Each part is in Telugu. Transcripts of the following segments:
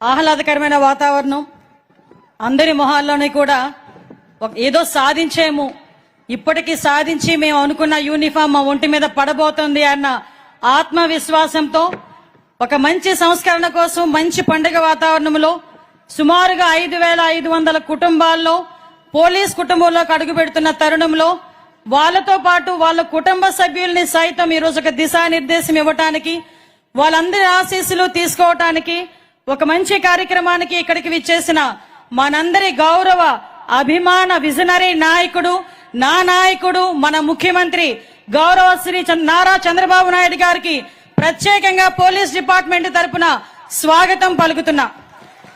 ఆహ్లాదకరమైన వాతావరణం, అందరి మొహాల్లోనే కూడా ఏదో సాధించేము, ఇప్పటికీ సాధించి మేము అనుకున్న యూనిఫామ్ మా ఒంటి మీద పడబోతుంది అన్న ఆత్మవిశ్వాసంతో ఒక మంచి సంస్కరణ కోసం మంచి పండుగ వాతావరణంలో సుమారుగా 5,500 కుటుంబాల్లో పోలీస్ కుటుంబంలోకి అడుగు పెడుతున్న తరుణంలో వాళ్ళతో పాటు వాళ్ళ కుటుంబ సభ్యుల్ని సైతం ఈరోజు ఒక దిశానిర్దేశం ఇవ్వటానికి, వాళ్ళందరి ఆశీస్సులు తీసుకోవటానికి ఒక మంచి కార్యక్రమానికి ఇక్కడికి విచ్చేసిన మనందరి గౌరవ అభిమాన విజనరీ నాయకుడు, నా నాయకుడు, మన ముఖ్యమంత్రి గౌరవ శ్రీ నారా చంద్రబాబు నాయుడు గారికి ప్రత్యేకంగా పోలీస్ డిపార్ట్మెంట్ తరపున స్వాగతం పలుకుతున్నా.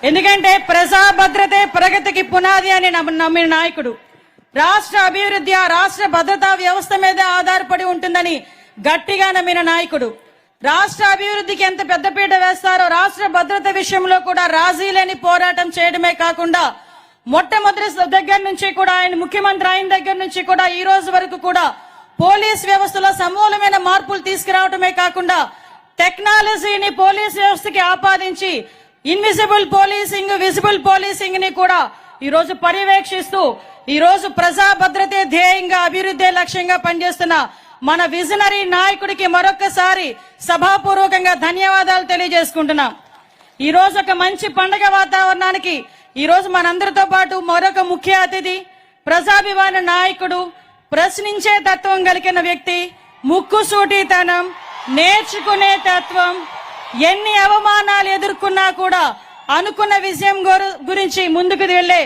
ఎందుకంటే ప్రజా భద్రతే ప్రగతికి పునాది అని నమ్మిన నాయకుడు, రాష్ట్ర అభివృద్ధి ఆ రాష్ట్ర భద్రతా వ్యవస్థ మీద ఆధారపడి ఉంటుందని గట్టిగా నమ్మిన నాయకుడు, రాష్ట్ర అభివృద్ధికి ఎంత పెద్దపీట వేస్తారో రాష్ట్ర భద్రత విషయంలో కూడా రాజీ లేని పోరాటం చేయడమే కాకుండా మొట్టమొదటి దగ్గర నుంచి కూడా ఆయన ముఖ్యమంత్రి అయిన దగ్గర నుంచి కూడా ఈ రోజు వరకు కూడా పోలీస్ వ్యవస్థలో సమూలమైన మార్పులు తీసుకురావడమే కాకుండా టెక్నాలజీని పోలీస్ వ్యవస్థకి ఆపాదించి ఇన్విజిబుల్ పోలీసింగ్, విజిబుల్ పోలీసింగ్ ని కూడా ఈ రోజు పర్యవేక్షిస్తూ ఈ రోజు ప్రజా భద్రతే ధ్యేయంగా అభివృద్ధి లక్ష్యంగా పనిచేస్తున్న మన విజనరీ నాయకుడికి మరొకసారి సభాపూర్వకంగా ధన్యవాదాలు తెలియజేసుకుంటున్నాం. ఈ రోజు ఒక మంచి పండుగ వాతావరణానికి ఈ రోజు మనందరితో పాటు మరొక ముఖ్య అతిథి, ప్రజాభిమాన నాయకుడు, ప్రశ్నించే తత్వం కలిగిన వ్యక్తి, ముక్కుసూటితనం, నేర్చుకునే తత్వం, ఎన్ని అవమానాలు ఎదుర్కొన్నా కూడా అనుకున్న విజయం గురించి ముందుకు వెళ్లే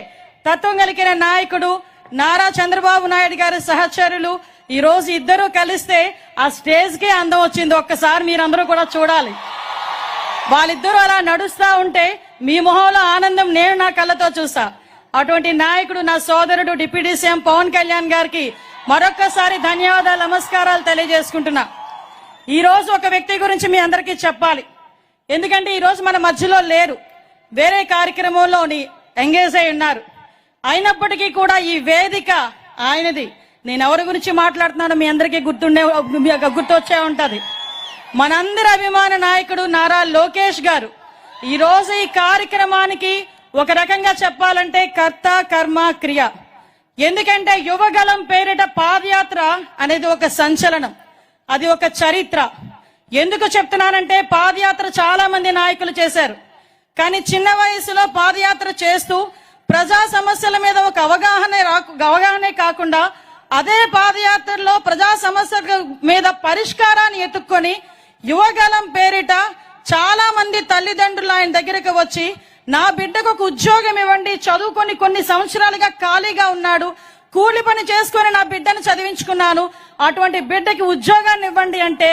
తత్వం కలిగిన నాయకుడు నారా చంద్రబాబు నాయుడు గారి సహచరులు ఈ రోజు ఇద్దరు కలిస్తే ఆ స్టేజ్ కి అందం వచ్చింది. ఒక్కసారి మీరందరూ కూడా చూడాలి. వాళ్ళిద్దరూ అలా నడుస్తా ఉంటే మీ మొహంలో ఆనందం నేను నా కళ్ళతో చూసా. అటువంటి నాయకుడు నా సోదరుడు డిప్యూటీ సీఎం పవన్ కళ్యాణ్ గారికి మరొక్కసారి ధన్యవాదాలు, నమస్కారాలు తెలియజేసుకుంటున్నా. ఈ రోజు ఒక వ్యక్తి గురించి మీ అందరికీ చెప్పాలి. ఎందుకంటే ఈ రోజు మన మధ్యలో లేరు, వేరే కార్యక్రమంలో ఎంగేజ్ అయి ఉన్నారు. అయినప్పటికీ కూడా ఈ వేదిక ఆయనది. నేను ఎవరి గురించి మాట్లాడుతున్నానో మీ అందరికీ గుర్తొచ్చే ఉంటది. మనందరి అభిమాన నాయకుడు నారా లోకేష్ గారు ఈ రోజు ఈ కార్యక్రమానికి ఒక రకంగా చెప్పాలంటే కర్త కర్మ క్రియ. ఎందుకంటే యువగలం పేరిట పాదయాత్ర అనేది ఒక సంచలనం, అది ఒక చరిత్ర. ఎందుకు చెప్తున్నానంటే పాదయాత్ర చాలా మంది నాయకులు చేశారు, కానీ చిన్న వయసులో పాదయాత్ర చేస్తూ ప్రజా సమస్యల మీద ఒక అవగాహనే కాకుండా అదే పాదయాత్రలో ప్రజా సమస్యల మీద పరిష్కారాన్ని ఎత్తుక్కొని యువగలం పేరిట చాలా మంది తల్లిదండ్రులు ఆయన దగ్గరకు వచ్చి నా బిడ్డకు ఒక ఉద్యోగం ఇవ్వండి, చదువుకొని కొన్ని సంవత్సరాలుగా ఖాళీగా ఉన్నాడు, కూలి పని చేసుకొని నా బిడ్డను చదివించుకున్నాను, అటువంటి బిడ్డకి ఉద్యోగాన్ని ఇవ్వండి అంటే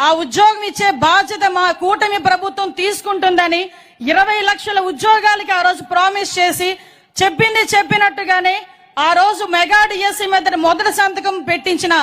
ఆ ఉద్యోగం ఇచ్చే బాధ్యత మా కూటమి ప్రభుత్వం తీసుకుంటుందని 20 లక్షల ఉద్యోగాలకి ఆ రోజు ప్రామిస్ చేసి చెప్పినట్టుగానే ఆ రోజు మెగా డిఎస్సి మీద మొదటి సంతకం పెట్టించిన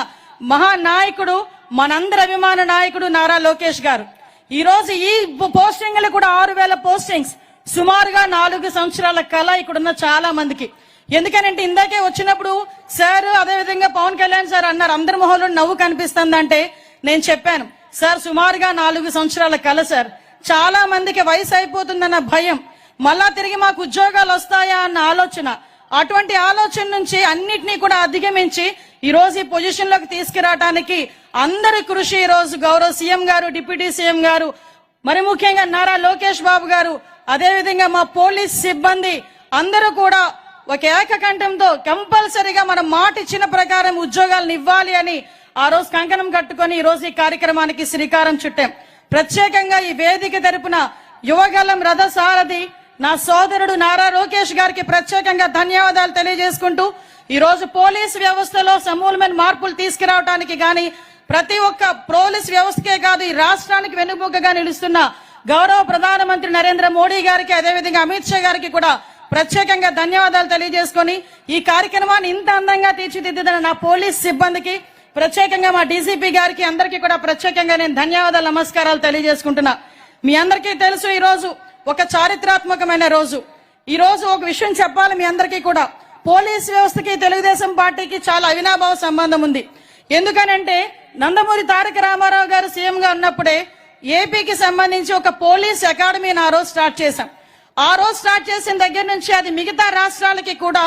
మహానాయకుడు, మనందరి అభిమాన నాయకుడు నారా లోకేష్ గారు. ఈ రోజు ఈ పోస్టింగ్లు కూడా 6,000 పోస్టింగ్స్, సుమారుగా 4 సంవత్సరాల కళ ఇక్కడున్న చాలా మందికి. ఎందుకనంటే ఇందాకే వచ్చినప్పుడు సార్ అదేవిధంగా పవన్ కళ్యాణ్ సార్ అన్నారు అందరి మొహంలో నవ్వు కనిపిస్తుందంటే నేను చెప్పాను సార్ సుమారుగా 4 సంవత్సరాల కళ సార్. చాలా మందికి వయసు అయిపోతుందన్న భయం, మళ్ళా తిరిగి మాకు ఉద్యోగాలు వస్తాయా అన్న ఆలోచన, అటువంటి ఆలోచన నుంచి అన్నిటినీ కూడా అధిగమించి ఈ రోజు ఈ పొజిషన్ లోకి తీసుకురావడానికి అందరి కృషి ఈ రోజు గౌరవ సీఎం గారు, డిప్యూటీ సీఎం గారు, మరి ముఖ్యంగా నారా లోకేష్ బాబు గారు, అదేవిధంగా మా పోలీస్ సిబ్బంది అందరూ కూడా ఒక ఏకకంఠంతో కంపల్సరీగా మనం మాట ఇచ్చిన ప్రకారం ఉద్యోగాలను ఇవ్వాలి అని ఆ రోజు కంకణం కట్టుకొని ఈ రోజు ఈ కార్యక్రమానికి శ్రీకారం చుట్టాం. ప్రత్యేకంగా ఈ వేదిక తరపున యువగలం రథ సారథి నా సోదరుడు నారా లోకేష్ గారికి ప్రత్యేకంగా ధన్యవాదాలు తెలియజేసుకుంటూ ఈ రోజు పోలీస్ వ్యవస్థలో సమూలమైన మార్పులు తీసుకురావడానికి గాని ప్రతి ఒక్క పోలీస్ వ్యవస్థకే కాదు ఈ రాష్ట్రానికి వెన్నుముకగా నిలుస్తున్న గౌరవ ప్రధానమంత్రి నరేంద్ర మోడీ గారికి, అదేవిధంగా అమిత్ షా గారికి కూడా ప్రత్యేకంగా ధన్యవాదాలు తెలియజేసుకొని ఈ కార్యక్రమాన్ని ఇంత అందంగా తీర్చిదిద్దిన నా పోలీస్ సిబ్బందికి, ప్రత్యేకంగా మా డీసీపీ గారికి అందరికీ కూడా ప్రత్యేకంగా నేను ధన్యవాదాలు, నమస్కారాలు తెలియజేసుకుంటున్నా. మీ అందరికీ తెలుసు ఈ రోజు ఒక చారిత్రాత్మకమైన రోజు. ఈ రోజు ఒక విషయం చెప్పాలి మీ అందరికీ కూడా, పోలీస్ వ్యవస్థకి తెలుగుదేశం పార్టీకి చాలా అవినాభావ సంబంధం ఉంది. ఎందుకనంటే నందమూరి తారక రామారావు గారు సీఎం గా ఉన్నప్పుడే ఏపీకి సంబంధించి ఒక పోలీస్ అకాడమీని ఆ రోజు స్టార్ట్ చేశాం. ఆ రోజు స్టార్ట్ చేసిన దగ్గర నుంచి అది మిగతా రాష్ట్రాలకి కూడా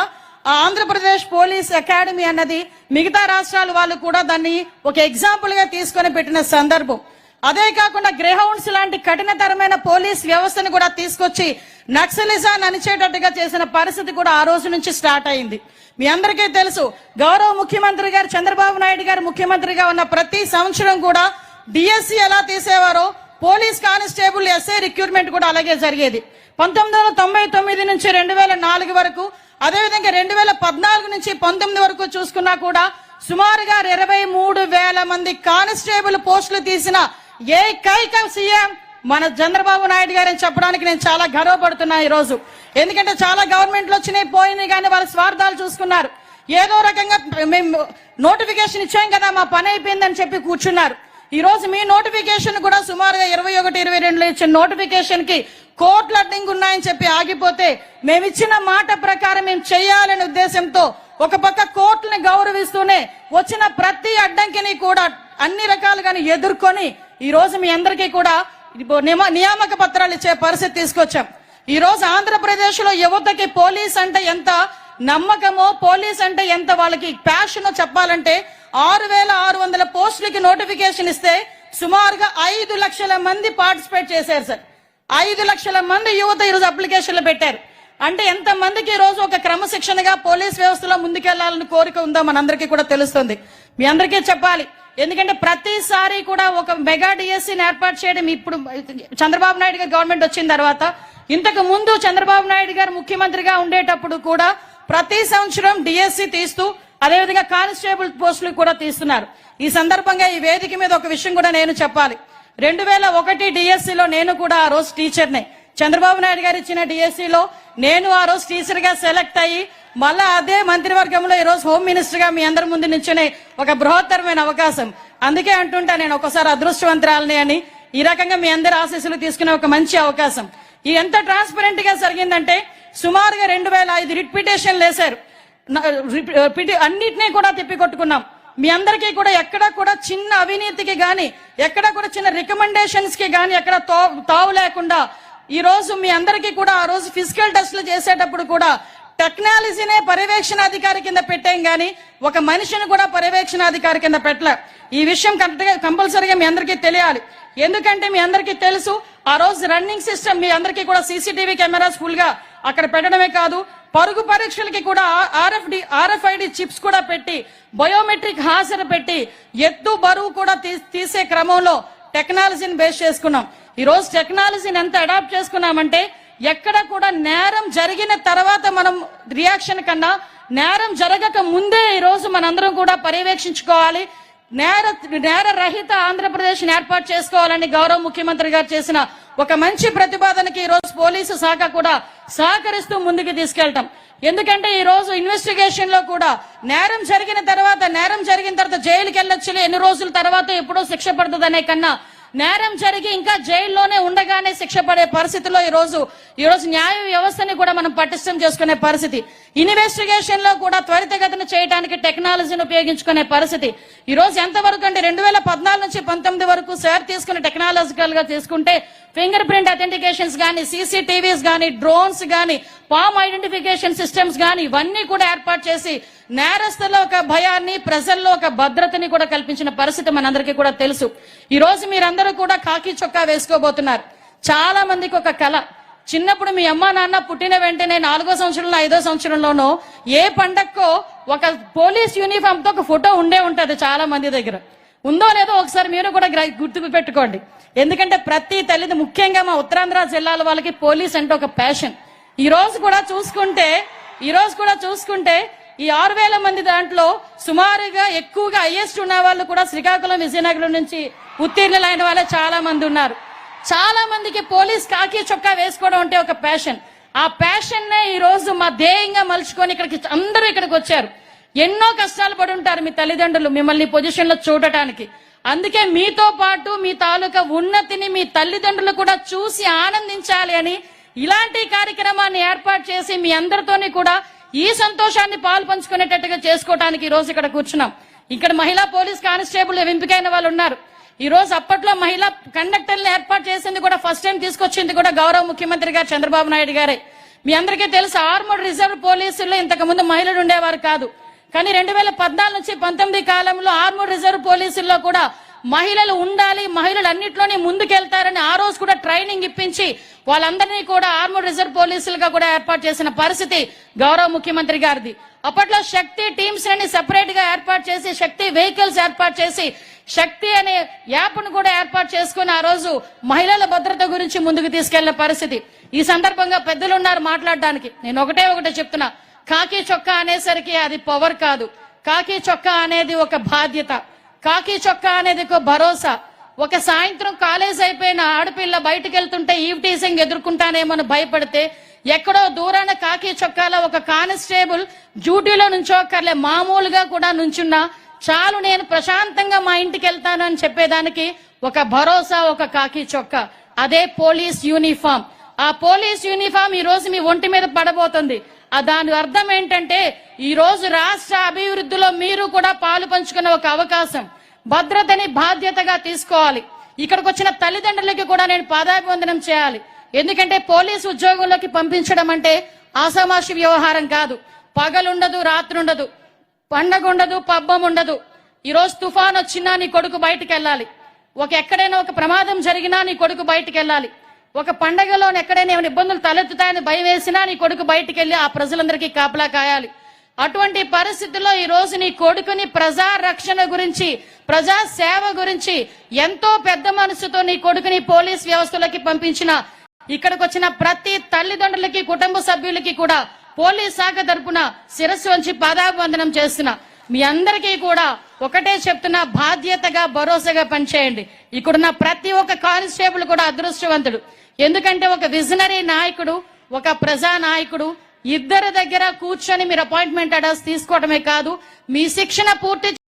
ఆంధ్రప్రదేశ్ పోలీస్ అకాడమీ అన్నది మిగతా రాష్ట్రాల వాళ్ళు కూడా దాన్ని ఒక ఎగ్జాంపుల్ గా తీసుకొని పెట్టిన సందర్భం. అదే కాకుండా గ్రేహౌండ్స్ లాంటి కఠినతరమైన పోలీస్ వ్యవస్థను కూడా తీసుకొచ్చి నక్సలిజాన్ని అణిచేటట్టుగా చేసిన పరిస్థితి కూడా ఆ రోజు నుంచి స్టార్ట్ అయింది. మీ అందరికీ తెలుసు, గౌరవ ముఖ్యమంత్రి గారు చంద్రబాబు నాయుడు గారు ముఖ్యమంత్రిగా ఉన్న ప్రతి సంవత్సరం కూడా డిఎస్సి ఎలా తీసేవారో పోలీస్ కానిస్టేబుల్ ఎస్ఐ రిక్రూట్మెంట్ కూడా అలాగే జరిగేది. 1999 నుంచి 2004 వరకు, అదేవిధంగా 2014 నుంచి 19 వరకు చూసుకున్నా కూడా సుమారుగా 23,000 మంది కానిస్టేబుల్ పోస్టులు తీసిన ఏకైక సీఎం మన చంద్రబాబు నాయుడు గారని చెప్పడానికి నేను చాలా గర్వపడుతున్నా ఈ రోజు. ఎందుకంటే చాలా గవర్నమెంట్లు వచ్చినాయి పోయినాయి కానీ వాళ్ళ స్వార్థాలు చూసుకున్నారు. ఏదో రకంగా మేము నోటిఫికేషన్ ఇచ్చాం కదా మా పని అయిపోయిందని చెప్పి కూర్చున్నారు. ఈ రోజు మీ నోటిఫికేషన్ కూడా సుమారుగా 21-22 ఇచ్చిన నోటిఫికేషన్ కి కోట్ల అడ్డింగ్ ఉన్నాయని చెప్పి ఆగిపోతే మేము ఇచ్చిన మాట ప్రకారం మేము చేయాలనే ఉద్దేశంతో ఒక పక్క కోర్టుని గౌరవిస్తూనే వచ్చిన ప్రతి అడ్డంకిని కూడా అన్ని రకాలుగానే ఎదుర్కొని ఈ రోజు మీ అందరికీ కూడా నియామక పత్రాలు ఇచ్చే పరిస్థితి తీసుకొచ్చాం. ఈ రోజు ఆంధ్రప్రదేశ్ లో యువతకి పోలీస్ అంటే ఎంత నమ్మకమో, పోలీస్ అంటే ఎంత వాళ్ళకి ప్యాషనో చెప్పాలంటే 6,600 పోస్టులకి నోటిఫికేషన్ ఇస్తే సుమారుగా 5 లక్షల మంది పార్టిసిపేట్ చేశారు సార్. 5 లక్షల మంది యువత ఈరోజు అప్లికేషన్లు పెట్టారు. అంటే ఎంత మందికి ఈ రోజు ఒక క్రమశిక్షణగా పోలీస్ వ్యవస్థలో ముందుకెళ్లాలని కోరిక ఉందో మనందరికీ కూడా తెలుస్తుంది. మీ అందరికీ చెప్పాలి, ఎందుకంటే ప్రతిసారి కూడా ఒక మెగా డిఎస్సీని ఏర్పాటు చేయడం ఇప్పుడు చంద్రబాబు నాయుడు గారు గవర్నమెంట్ వచ్చిన తర్వాత, ఇంతకు ముందు చంద్రబాబు నాయుడు గారు ముఖ్యమంత్రిగా ఉండేటప్పుడు కూడా ప్రతి సంవత్సరం డిఎస్సీ తీస్తూ అదేవిధంగా కానిస్టేబుల్ పోస్టులు కూడా తీస్తున్నారు. ఈ సందర్భంగా ఈ వేదిక మీద ఒక విషయం కూడా నేను చెప్పాలి. 2001 డిఎస్సీలో నేను కూడా ఆ రోజు టీచర్నే. చంద్రబాబు నాయుడు గారు ఇచ్చిన డిఎస్సీలో నేను ఆ రోజు టీచర్ గా సెలెక్ట్ అయ్యి మళ్ళా అదే మంత్రివర్గంలో ఈ రోజు హోమ్ మినిస్టర్ గా మీ అందరి ముందు నిల్చునే ఒక బృహత్తరమైన అవకాశం. అందుకే అంటుంటా నేను ఒకసారి అదృష్టవంతురాలని అని. ఈ రకంగా మీ అందరి ఆశీస్సులు తీసుకునే ఒక మంచి అవకాశం. ఇది ఎంత ట్రాన్స్పరెంట్ గా జరిగిందంటే సుమారుగా 2005 రిట్ పిటిషన్లు వేశారు. అన్నిటినీ కూడా తిప్పికొట్టుకున్నాం. మీ అందరికీ కూడా ఎక్కడ కూడా చిన్న అవినీతికి గాని, ఎక్కడ కూడా చిన్న రికమెండేషన్స్ కి గాని ఎక్కడ తావు లేకుండా ఈ రోజు మీ అందరికీ కూడా ఆ రోజు ఫిజికల్ టెస్టులు చేసేటప్పుడు కూడా టెక్నాలజీనే పర్యవేక్షణాధికారి కింద పెట్టాం గానీ ఒక మనిషిని కూడా పర్యవేక్షణాధికారి కింద పెట్టలే. ఈ విషయం కంపల్సరీగా మీ అందరికీ తెలియాలి. ఎందుకంటే మీ అందరికీ తెలుసు ఆ రోజు రన్నింగ్ సిస్టమ్ మీ అందరికీ కూడా సీసీటీవీ కెమెరాస్ ఫుల్ గా అక్కడ పెట్టడమే కాదు, పరుగు పరీక్షలకి కూడా ఆర్ఎఫ్ఐడి చిప్స్ కూడా పెట్టి బయోమెట్రిక్ హాజరు పెట్టి ఎత్తు బరువు కూడా తీసే క్రమంలో టెక్నాలజీని బేస్ చేసుకున్నాం. ఈ రోజు టెక్నాలజీని ఎంత అడాప్ట్ చేసుకున్నామంటే ఎక్కడ కూడా నేరం జరిగిన తర్వాత మనం రియాక్షన్ కన్నా నేరం జరగక ముందే ఈ రోజు మనందరం కూడా పర్యవేక్షించుకోవాలి. నేర రహిత ఆంధ్రప్రదేశ్ ఏర్పాటు చేసుకోవాలని గౌరవ ముఖ్యమంత్రి గారు చేసిన ఒక మంచి ప్రతిపాదనకి ఈ రోజు పోలీసు శాఖ కూడా సహకరిస్తూ ముందుకు తీసుకెళ్తాం. ఎందుకంటే ఈ రోజు ఇన్వెస్టిగేషన్ లో కూడా నేరం జరిగిన తర్వాత జైలుకి వెళ్ళొచ్చులే, ఎన్ని రోజుల తర్వాత ఎప్పుడో శిక్ష పడుతుంది అనే కన్నా నేరం జరిగి ఇంకా జైల్లోనే ఉండగానే శిక్ష పడే పరిస్థితిలో ఈ రోజు న్యాయ వ్యవస్థని కూడా మనం పటిష్టం చేసుకునే పరిస్థితి. ఇన్వెస్టిగేషన్ లో కూడా త్వరితగతిన చేయడానికి టెక్నాలజీని ఉపయోగించుకునే పరిస్థితి. ఈ రోజు ఎంతవరకు అంటే 2014 నుంచి 19 వరకు సార్ తీసుకున్న టెక్నాలజికల్ గా తీసుకుంటే ఫింగర్ ప్రింట్ అథెంటికేషన్స్ గానీ, సీసీటీవీస్ గానీ, డ్రోన్స్ గానీ, పామ్ ఐడెంటిఫికేషన్ సిస్టమ్స్ గానీ ఇవన్నీ కూడా ఏర్పాటు చేసి నేరస్తుల్లో ఒక భయాన్ని, ప్రజల్లో ఒక భద్రతని కూడా కల్పించిన పరిస్థితి మనందరికీ కూడా తెలుసు. ఈ రోజు మీరందరూ కూడా కాకి చొక్కా వేసుకోబోతున్నారు. చాలా మందికి ఒక కళ, చిన్నప్పుడు మీ అమ్మా నాన్న పుట్టిన వెంటనే 4వ సంవత్సరంలో 5వ సంవత్సరంలోనో ఏ పండక్కో ఒక పోలీస్ యూనిఫామ్ తో ఒక ఫోటో ఉండే ఉంటది. చాలా మంది దగ్గర ఉందో లేదో ఒకసారి మీరు కూడా గుర్తుకు పెట్టుకోండి. ఎందుకంటే ప్రతి తల్లిది, ముఖ్యంగా మా ఉత్తరాంధ్ర జిల్లాల వాళ్ళకి పోలీస్ అంటే ఒక ప్యాషన్. ఈ రోజు కూడా చూసుకుంటే ఈ 6,000 మంది దాంట్లో సుమారుగా ఎక్కువగా హైయెస్ట్ ఉన్న వాళ్ళు కూడా శ్రీకాకుళం, విజయనగరం నుంచి ఉత్తీర్ణులైన వాళ్ళే చాలా మంది ఉన్నారు. చాలా మందికి పోలీస్ కాకి చొక్కా వేసుకోవడం అంటే ఒక ప్యాషన్. ఆ ప్యాషన్ నే ఈ రోజు మా ధ్యేయంగా మలుచుకొని అందరూ ఇక్కడికి వచ్చారు. ఎన్నో కష్టాలు పడి ఉంటారు మీ తల్లిదండ్రులు మిమ్మల్ని పొజిషన్ లో చూడటానికి. అందుకే మీతో పాటు మీ తాలూకా ఉన్నతిని మీ తల్లిదండ్రులు కూడా చూసి ఆనందించాలి అని ఇలాంటి కార్యక్రమాన్ని ఏర్పాటు చేసి మీ అందరితోని కూడా ఈ సంతోషాన్ని పాలు పంచుకునేటట్టుగా చేసుకోవడానికి ఈ రోజు ఇక్కడ కూర్చున్నాం. ఇక్కడ మహిళా పోలీస్ కానిస్టేబుల్ ఎంపికైన వాళ్ళు ఉన్నారు. ఈ రోజు అప్పట్లో మహిళా కండక్టర్లు ఏర్పాటు చేసింది కూడా ఫస్ట్ టైం తీసుకొచ్చింది కూడా గౌరవ ముఖ్యమంత్రి గారు చంద్రబాబు నాయుడు గారే. మీ అందరికీ తెలుసు ఆర్మడ్ రిజర్వ్ పోలీసుల్లో ఇంతకు ముందు మహిళలు ఉండేవారు కాదు. కానీ 2014 నుంచి 19 కాలంలో ఆర్మడ్ రిజర్వ్ పోలీసుల్లో కూడా మహిళలు ఉండాలి, మహిళలు అన్నింటిలోనే ముందుకెళ్తారని ఆ రోజు కూడా ట్రైనింగ్ ఇప్పించి వాళ్ళందరినీ కూడా ఆర్మడ్ రిజర్వ్ పోలీసులుగా కూడా ఏర్పాటు చేసిన పరిస్థితి గౌరవ ముఖ్యమంత్రి గారిది. అప్పట్లో శక్తి టీమ్స్ ని సెపరేట్ గా ఏర్పాటు చేసి, శక్తి వెహికల్స్ ఏర్పాటు చేసి, శక్తి అనే యాప్ ను కూడా ఏర్పాటు చేసుకుని ఆ రోజు మహిళల భద్రత గురించి ముందుకు తీసుకెళ్లిన పరిస్థితి. ఈ సందర్భంగా పెద్దలు ఉన్నారు మాట్లాడడానికి. నేను ఒకటే చెప్తున్నా, కాకి చొక్కా అనేసరికి అది పవర్ కాదు. కాకి చొక్కా అనేది ఒక బాధ్యత, కాకి చొక్కా అనేది ఒక భరోసా. ఒక సాయంత్రం కాలేజ్ అయిపోయిన ఆడపిల్ల బయటకు వెళ్తుంటే ఈవ్ టీజింగ్ ఎదుర్కొంటానేమని భయపడితే ఎక్కడో దూరాన కాకి చొక్కాలో ఒక కానిస్టేబుల్ డ్యూటీలో నుంచోకర్లే మామూలుగా కూడా నుంచున్నా చాలు, నేను ప్రశాంతంగా మా ఇంటికి వెళ్తాను అని చెప్పేదానికి ఒక భరోసా, ఒక కాకి చొక్కా. అదే పోలీస్ యూనిఫామ్. ఆ పోలీస్ యూనిఫామ్ ఈ రోజు మీ ఒంటి మీద పడబోతుంది. దాని అర్థం ఏంటంటే ఈ రోజు రాష్ట్ర అభివృద్ధిలో మీరు కూడా పాలు పంచుకున్న ఒక అవకాశం. భద్రతని బాధ్యతగా తీసుకోవాలి. ఇక్కడికి వచ్చిన తల్లిదండ్రులకి కూడా నేను పాదాభివందనం చేయాలి. ఎందుకంటే పోలీసు ఉద్యోగంలోకి పంపించడం అంటే ఆషామాషి వ్యవహారం కాదు. పగలుండదు, రాత్రి ఉండదు, పండగ ఉండదు, పబ్బం ఉండదు. ఈ రోజు తుఫాన్ వచ్చినా నీ కొడుకు బయటికి వెళ్ళాలి. ఎక్కడైనా ఒక ప్రమాదం జరిగినా నీ కొడుకు బయటికి వెళ్ళాలి. ఒక పండగలో ఎక్కడైనా ఏమైనా ఇబ్బందులు తలెత్తుతాయని భయం వేసినా నీ కొడుకు బయటికి వెళ్ళి ఆ ప్రజలందరికీ కాపలా కాయాలి. అటువంటి పరిస్థితుల్లో ఈ రోజు నీ కొడుకుని ప్రజా రక్షణ గురించి, ప్రజా సేవ గురించి ఎంతో పెద్ద మనసుతో నీ కొడుకుని పోలీస్ వ్యవస్థలోకి పంపించిన ఇక్కడికి వచ్చిన ప్రతి తల్లిదండ్రులకి, కుటుంబ సభ్యులకి కూడా పోలీస్ శాఖ తరపున శిరస్సు వంచి పాదాభివందనం చేస్తున్నా. మీ అందరికీ కూడా ఒకటే చెప్తున్నా, బాధ్యతగా భరోసాగా పనిచేయండి. ఇక్కడున్న ప్రతి ఒక్క కానిస్టేబుల్ కూడా అదృష్టవంతుడు. ఎందుకంటే ఒక విజనరీ నాయకుడు, ఒక ప్రజా నాయకుడు ఇద్దరి దగ్గర కూర్చొని మీరు అపాయింట్మెంట్ ఆర్డర్స్ తీసుకోవడమే కాదు, మీ శిక్షణ పూర్తి